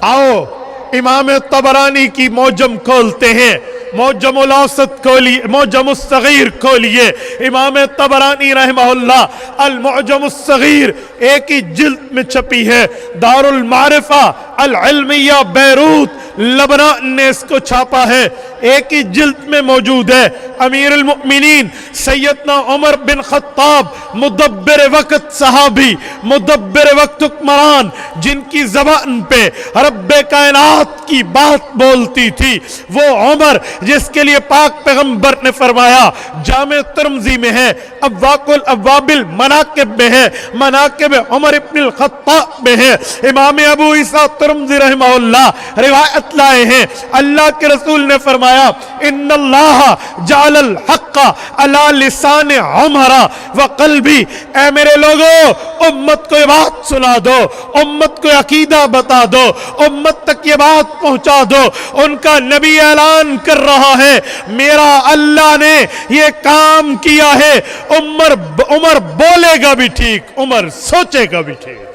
आओ इमाम तबरानी की मौजम खोलते हैं, मौजमुल औसत खोलिए, मौजमुस सगीर खोलिए। इमाम तबरानी रहमहुल्लाह अल मौजमुस सगीर एक ही जिल्द में छपी है। दारुल मारिफा अल इल्मिया बैरूत लबनान ने इसको छापा है, एक ही जिल्द में मौजूद है। अमीर अल मुमिनीन सैयदना उमर बिन खत्ताब मुदब्बिर वक्त सहाबी, मुदब्बिर वक्त हुक्मरान, जिनकी ज़बान पे रब्बे कायनात की बात बोलती थी, वो उमर जिसके लिए पाक पैगंबर ने फरमाया, जामे तिर्मिज़ी में है, अब्वाकुल अब्वाबिल मनाकिब में है, मनाकिब उमर इब्न खत्ताब में है। इमाम अबू ईसा तिर्मिज़ी रहमहुल्लाह रिवायत लाए हैं, अल्लाह के रसूल ने फरमाया, इन्नल्लाह जालल हक्का अला लिसान उमरा व क़ल्बी। ऐ मेरे लोगों, उम्मत को ये बात सुना दो, उम्मत को अकीदा बता दो, उम्मत तक ये बात पहुंचा दो। उनका नबी ऐलान कर रहा है, मेरा अल्लाह ने ये काम किया है। उमर बोलेगा भी ठीक, उमर सोचेगा भी ठीक।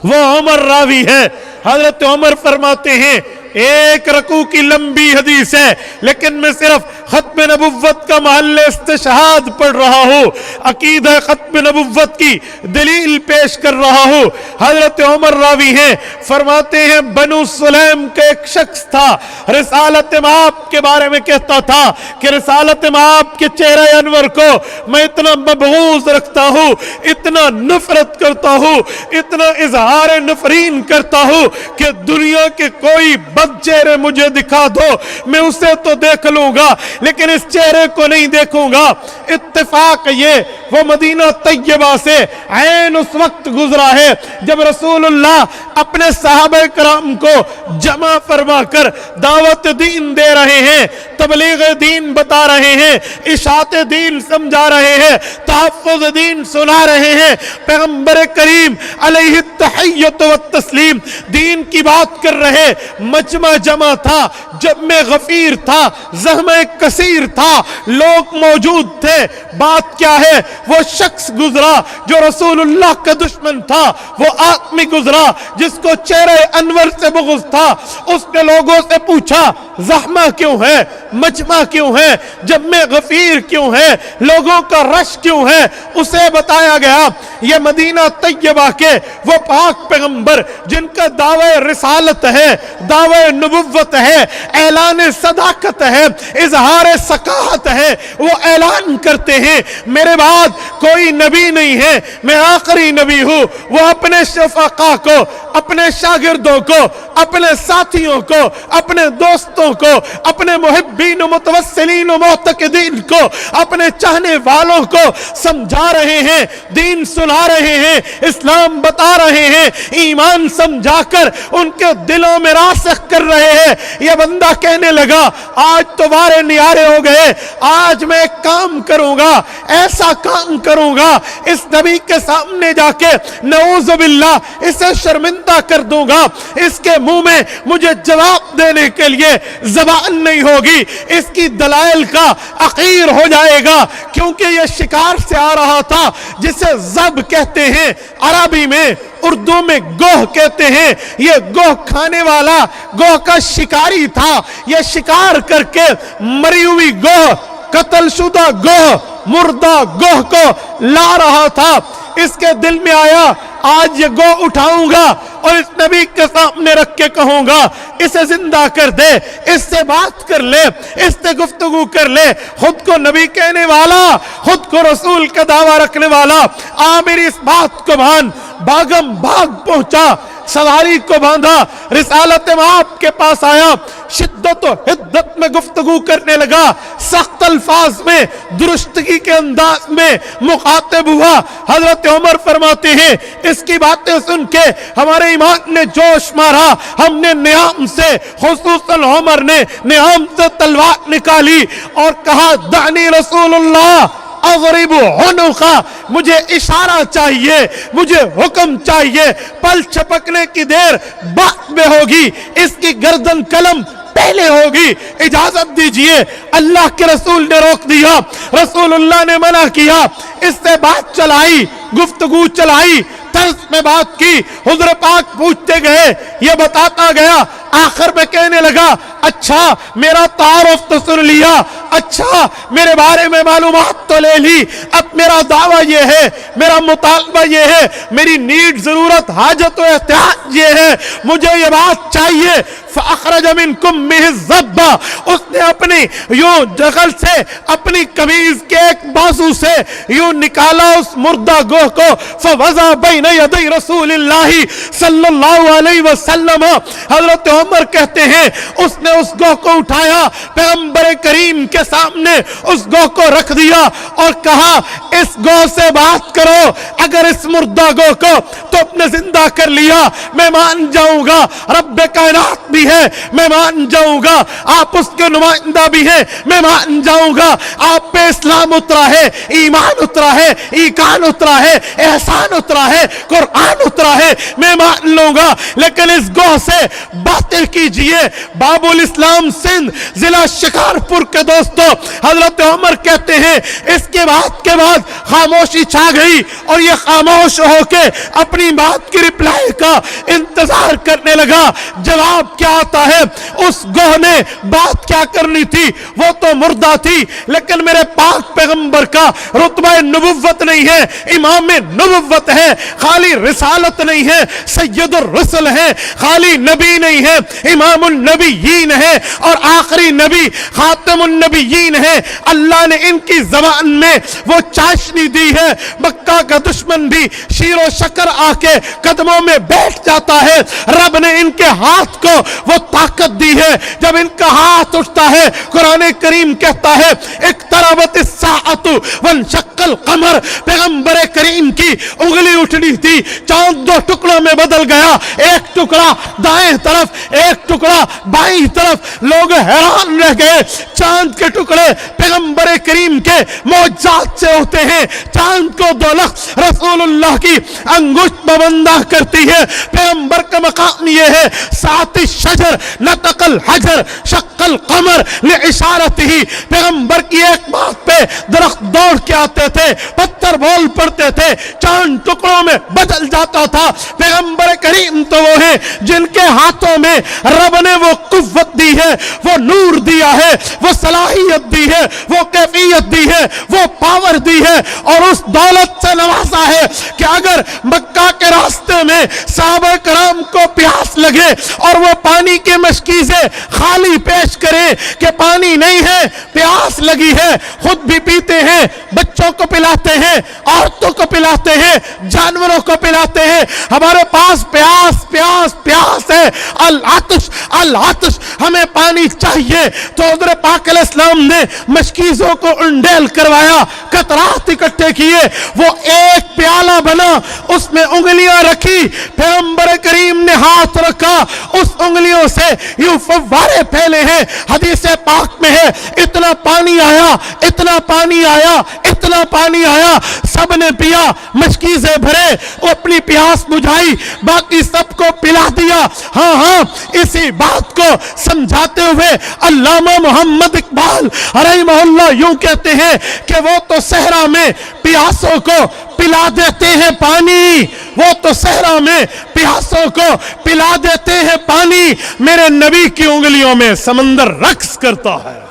वो उमर रावी है। हजरत उमर फरमाते हैं, एक रकू की लंबी हदीस है, लेकिन मैं सिर्फ खत्म नबुव्वत का महल इस्तिशहाद पढ़ रहा हूँ, अकीदा खत्म नबुव्वत की दलील पेश कर रहा हूँ। हजरत उमर रावी हैं, फरमाते हैं, बनु सुलैम का एक शख्स था, रिसालत माप के बारे में कहता था कि रिसालत माप के चेहरे अनवर को मैं इतना मबगूज रखता हूँ, इतना नफरत करता हूँ, इतना इजहार नफरीन करता हूँ कि दुनिया के कोई चेहरे मुझे दिखा दो, मैं उसे तो देख लूंगा, लेकिन इस चेहरे को नहीं देखूंगा। इत्तेफाक ये वो मदीना तैयबा से ऐन उस वक्त गुजरा है जब रसूलुल्लाह अपने सहाबा कराम को जमा फरमा कर दावत दीन दे रहे हैं, तबलीग दीन बता रहे हैं, इशात दीन समझा रहे हैं, तहफ़्फ़ुज़ दीन सुना रहे हैं। पैगंबर करीम अलैहि तहिय्यत व तस्लीम दीन की बात कर रहे, मजमा जमा था, जब में गफीर था, ज़हमे कसीर था, लोग मौजूद थे। बात क्या है, वो शख्स गुजरा जो रसूलुल्लाह का दुश्मन था, वो आदमी गुजरा जिसको चेहरे अनवर से बुग़्ज़ था। उसने लोगों से पूछा, ज़हमा क्यों है, मजमा क्यों है, जब में गफीर क्यों है, लोगों का रश क्यों है। उसे बताया गया, ये मदीना तैयबा के वो पाक पैगंबर जिनका दावे रिसालत है, दावे नबुव्वत है, ऐलान सदाकत है, इजहार सकाहत है, वो ऐलान करते हैं, मेरे बाद कोई नबी नहीं है, मैं आखिरी नबी हूँ। वो अपने शफ़क़ा को, अपने शागिर्दों को, अपने साथियों को, अपने दोस्तों को, अपने मुहिब्बीन मुतवस्सिलीन मुअतक़िदीन को, अपने चाहने वालों को समझा रहे हैं, दीन सुना रहे हैं, इस्लाम बता रहे हैं, ईमान समझाकर उनके दिलों में रासिख़ कर रहे हैं। यह बंदा कहने लगा, आज तो वारे नियारे हो गए, आज मैं एक काम करूंगा, ऐसा काम करूंगा, इस नबी के सामने जाके नऊज़ु बिल्लाह इसे शर्मिंदा कर दूंगा, इसके मुंह में मुझे जवाब देने के लिए ज़बान नहीं होगी, इसकी दलाइल का अखीर हो जाएगा। क्योंकि यह शिकार से आ रहा था जिसे ज़ब कहते हैं अरबी में, उर्दू में गोह कहते हैं। यह गोह खाने वाला गोह का शिकारी था, यह शिकार करके मरी हुई गोह, कत्लशुदा गोह, मुर्दा गोह को ला रहा था। इसके दिल में आया, आज ये गो उठाऊंगा और इस नबी के सामने रख के कहूंगा, इसे जिंदा कर दे, इससे बात कर ले, इससे गुफ्तगू कर ले। खुद को नबी कहने वाला, खुद को रसूल का दावा रखने वाला, आ मेरी इस बात को मान। भागम भाग पहुंचा, सवारी को बांधा, रिसालत माप के पास आया, शिद्दत और हिद्दत में गुफ्तगू करने लगा, सख्त अल्फाज में, दुरुस्तगी के अंदाज में मुखातिब हुआ। हजरत उमर फरमाते हैं, इसकी बातें सुन के हमारे ईमान ने जोश मारा, हमने नियाम से, खुसूसन उमर ने नियाम से तलवार निकाली और कहा, दानी रसूलुल्लाह अज़रिबु उनुका, मुझे इशारा चाहिए, मुझे हुक्म चाहिए, पल छपकने की देर बाद में होगी, इसकी गर्दन कलम पहले होगी, इजाजत दीजिए। अल्लाह के रसूल ने रोक दिया, रसूलुल्लाह ने मना किया, इससे बात चलाई, गुफ्तगू चलाई, तर्ज में बात की। हुज़ूर पाक पूछते गए, ये बताता गया, आखिर में कहने लगा, अच्छा मेरा तारुफ तो सुन लिया, अच्छा मेरे बारे में मालूमात तो ले ली, अब मेरा दावा ये है, मेरा मुतालबा ये है, मेरी नीड जरूरत हाजत और एहतियाज ये है, मुझे ये बात चाहिए। फ़अख़रज मिनकुम मिज़्ज़ब्बा, उसने अपनी यूं जगल से अपनी कमीज के एक बाजू से यूं निकाला उस मुर्दा गोह को। फ़वज़ा बैन यदै रसूलिल्लाहि सल्लल्लाहु अलैहि वसल्लम, हजरत उमर कहते हैं उसने उस गोह को उठाया, पैगंबर करीम के सामने उस गोह को रख दिया और कहा, इस गोह से बात करो, अगर इस मुर्दा गोह को तो अपने जिंदा कर लिया मैं मान जाऊंगा, रब्बे कायनात भी है मैं मान जाऊंगा, आप उसके नुमाइंदा भी हैं मैं मान जाऊंगा, आप पे इस्लाम उतरा है, ईमान उतरा है, ईकान उतरा है, एहसान उतरा है, कुरान उतरा है, मैं मान लूंगा, लेकिन इस गोह से बातें कीजिए। बाबुल इस्लाम सिंध जिला शिकारपुर के दोस्तों, हजरत उमर कहते हैं इसके बाद खामोशी छा गई और ये खामोश होके अपनी बात की रिप्लाई का इंतजार करने लगा। जवाब क्या आता है, उस गोह ने बात क्या करनी थी, वो तो मुर्दा थी, लेकिन मेरे पाक पैगंबर का रुतबा नबुव्वत नहीं है, इमाम नबुव्वत है, खाली रिसालत नहीं है, सैयदुर रसूल है, खाली नबी नहीं है, इमामुन नबीयीन है और आखिरी नबी खातमुन नबीयीन है। अल्लाह ने इनकी ज़बान में वो चाशनी दी है, मक्का का दुश्मन भी शीरो शक्कर आके कदमों में बैठ जाता है। रब ने इनके हाथ को वो ताकत दी है, जब इनका हाथ उठता है कुरान करीम कहता है इक़्तरबत इस्साअतु वनशक्कल क़मर, पैगंबर करीम की उंगली उठनी थी, चांद दो टुकड़ों में बदल गया, एक टुकड़ा दाएं तरफ एक टुकड़ा बाईं तरफ। लोग हैरान रह गए, चांद के टुकड़े पैगंबर करीम के मौजज़ात से होते हैं, चांद को दौलत रसूलुल्लाह की अंगुष्ठ बबंदा करती है। पैगंबर का मकाम ये है, सात शजर नतकल हजर शक्कल कमर लिइशारतिही, पैगंबर की एक बात पे दरख्त दौड़ के आते थे, पत्थर बोल पड़ते थे, चांद टुकड़ों में बदल जाता था। पैगंबर करीम तो वो है जिनके हाथों में रब ने वो कुव्वत दी है, वो नूर दिया है, वो सलाहियत दी है, वो कैफियत दी है, वो पावर दी है और उस दौलत से नवाजा है कि अगर मक्का के रास्ते में सहाबा कराम को प्यास लगे और वो पानी के मशकीज़े खाली पेश करे कि पानी नहीं है, प्यास लगी है, खुद भी पीते हैं, बच्चों को पिलाते हैं, औरतों को पिलाते हैं, जानवरों को पिलाते हैं, हमारे पास प्यास प्यास प्यास है, अल आतिश हमें पानी चाहिए। तो हुज़ूर पाक अलैहिस्सलाम ने मशकीज़ों को उंडेल करवाया, कतरात इकट्ठे किए, वो एक प्याला बना, उसमें उंगलियां रखी, पैगंबर करीम ने हाथ रखा, उस उंगलियों से यूं फव्वारे फैले हैं। हदीस पाक में है इतना पानी आया, इतना पानी आया, इतना पानी आया, सबने पिया, मशकीज़ें भरे, वो अपनी प्यास बुझाई, बाकी सबको पिला दिया। हाँ हाँ, इसी बात को समझाते हुए अल्लामा मोहम्मद इकबाल रहमहुल्लाह यूं कहते हैं कि वो तो सहरा में प्यासों को पिला देते हैं पानी, वो तो सहरा में प्यासों को पिला देते हैं पानी, मेरे नबी की उंगलियों में समंदर रक्स करता है।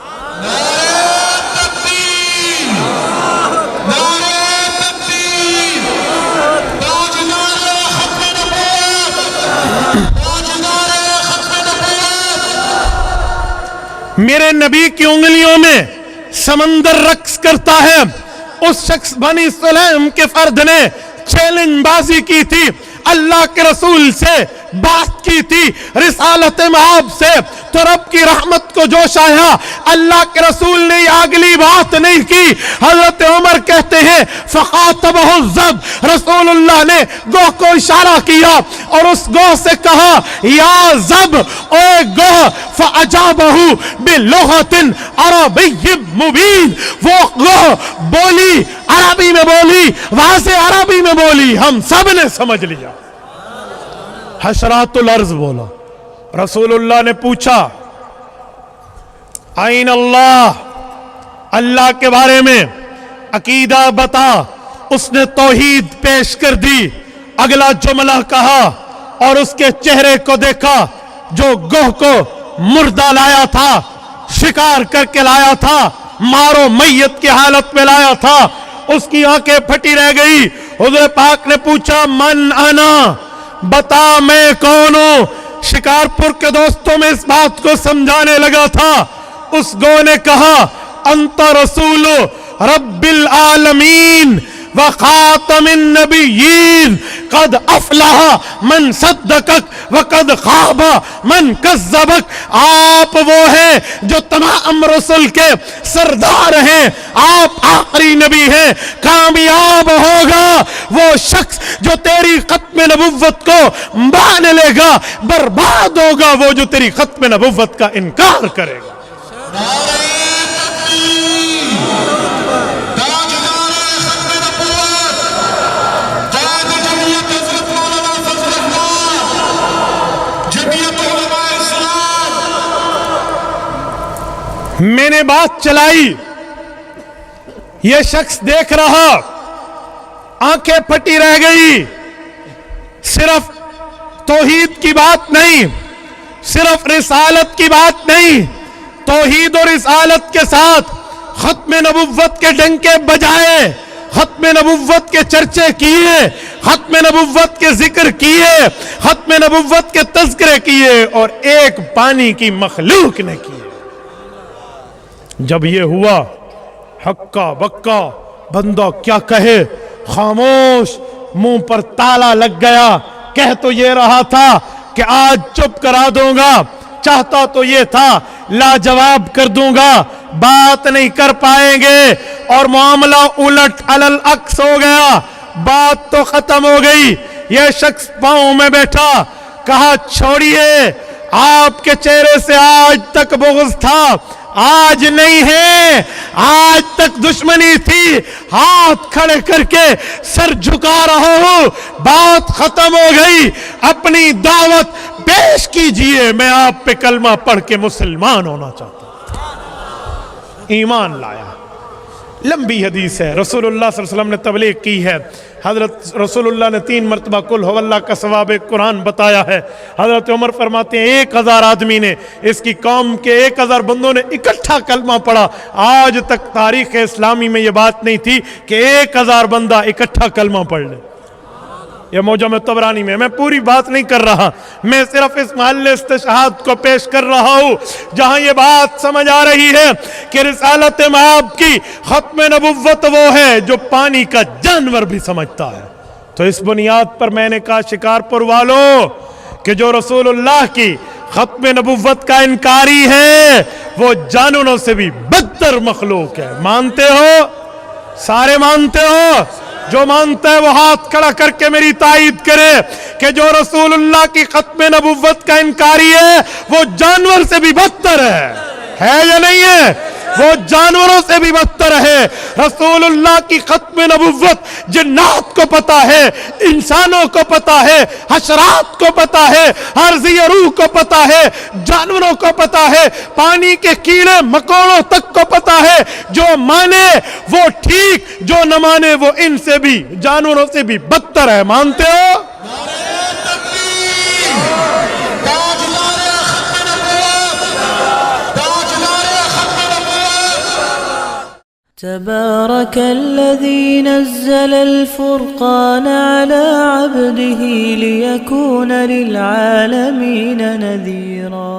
मेरे नबी की उंगलियों में समंदर रक्स करता है। उस शख्स बनी सुलैम के फर्द ने चैलेंज बाजी की थी, अल्लाह के रसूल से बात की थी, रिसालत मआब से, तो रब की रहमत को जोश आया, अल्लाह के रसूल ने ये अगली बात नहीं की। हजरत उमर कहते हैं फ़ख़ातबहु ज़ब, रसूलुल्लाह ने गोह को इशारा किया और उस गोह से कहा या ज़ब, ओ गोह, फ़अजाबहु बिलुग़तिन अरबिय्यिन मुबीन, वो गोह बोली, अरबी में बोली, वाज़े अरबी में बोली, हम सब ने समझ लिया। हशरातुल अर्ज़ बोला। रसूलुल्लाह ने पूछा आइन अल्लाह, अल्लाह के बारे में अकीदा बता। उसने तौहीद पेश कर दी। اگلا جملہ کہا اور اس کے چہرے کو دیکھا جو گوہ کو مردہ لایا تھا، شکار کر کے لایا تھا، مارو میت کی حالت میں لایا تھا، اس کی آنکھیں پھٹی رہ گئی۔ حضور پاک نے پوچھا من انا، بتا میں کون ہوں۔ شکارپور کے دوستوں میں اس بات کو سمجھانے لگا تھا۔ اس گو نے کہا انت رسول رب العالمین وخاتم النبیین قد افلح من صدقک وقد خاب من کذبک۔ آپ وہ ہیں جو تمام رسل کے سردار ہیں، آپ آخری نبی ہیں۔ کامیاب ہوگا وہ شخص جو تیری ختم نبوت کو مان لے گا، برباد ہوگا وہ جو تیری ختم نبوت کا انکار کرے گا۔ میں نے بات چلائی، یہ شخص دیکھ رہا، آنکھیں پھٹی رہ گئی۔ صرف توحید کی بات نہیں، صرف رسالت کی بات نہیں، توحید اور رسالت کے ساتھ ختم نبوت کے ڈنکے بجائے، ختم نبوت کے چرچے کیے، ختم نبوت کے ذکر کیے، ختم نبوت کے تذکرے کیے، اور ایک پانی کی مخلوق نے کیے۔ جب یہ ہوا ہکا بکا، بندہ کیا کہے، خاموش، منہ پر تالا لگ گیا۔ کہہ تو یہ رہا تھا کہ آج چپ کرا دوں گا، چاہتا تو یہ تھا لاجواب کر دوں گا، بات نہیں کر پائیں گے، اور معاملہ الٹ العکس ہو گیا، بات تو ختم ہو گئی۔ یہ شخص پاؤں میں بیٹھا، کہا چھوڑیے، آپ کے چہرے سے آج تک بغض تھا، آج نہیں ہے، آج تک دشمنی تھی، ہاتھ کھڑے کر کے سر جھکا رہا ہوں، بات ختم ہو گئی، اپنی دعوت پیش کیجئے، میں آپ پہ کلمہ پڑھ کے مسلمان ہونا چاہتا ہوں۔ ایمان لایا۔ لمبی حدیث ہے، رسول اللہ صلی اللہ علیہ وسلم نے تبلیغ کی ہے، حضرت رسول اللہ نے 3 مرتبہ قل ہو اللہ کا ثواب قرآن بتایا ہے۔ حضرت عمر فرماتے ہیں 1000 آدمی نے، اس کی قوم کے 1000 بندوں نے اکٹھا کلمہ پڑھا۔ آج تک تاریخ اسلامی میں یہ بات نہیں تھی کہ 1000 بندہ اکٹھا کلمہ پڑھ لے۔ یہ معجم طبرانی میں پوری بات نہیں کر رہا، میں صرف اس محل استشہاد کو پیش کر رہا ہوں جہاں یہ بات سمجھ آ رہی ہے کہ رسالت مآب کی ختم نبوت وہ ہے جو پانی کا جانور بھی سمجھتا ہے۔ تو اس بنیاد پر میں نے کہا شکارپور والوں کہ جو رسول اللہ کی ختم نبوت کا انکاری ہے وہ جانوروں سے بھی بدتر مخلوق ہے۔ مانتے ہو؟ سارے مانتے ہو؟ جو مانتا ہے وہ ہاتھ کھڑا کر کے میری تائید کرے کہ جو رسول اللہ کی ختم نبوت کا انکاری ہے وہ جانور سے بھی بدتر ہے یا نہیں ہے؟ وہ جانوروں سے بھی بدتر ہے۔ رسول اللہ کی ختم نبوت جنات کو پتا ہے، انسانوں کو پتا ہے، حشرات کو پتا ہے، ہر ذی روح کو پتا ہے، جانوروں کو پتا ہے، پانی کے کیڑے مکوڑوں تک کو پتا ہے۔ جو مانے وہ ٹھیک، جو نہ مانے وہ ان سے بھی، جانوروں سے بھی بدتر ہے۔ مانتے ہو؟ تبارك الذي نزل الفرقان على عبده ليكون للعالمين نذيرا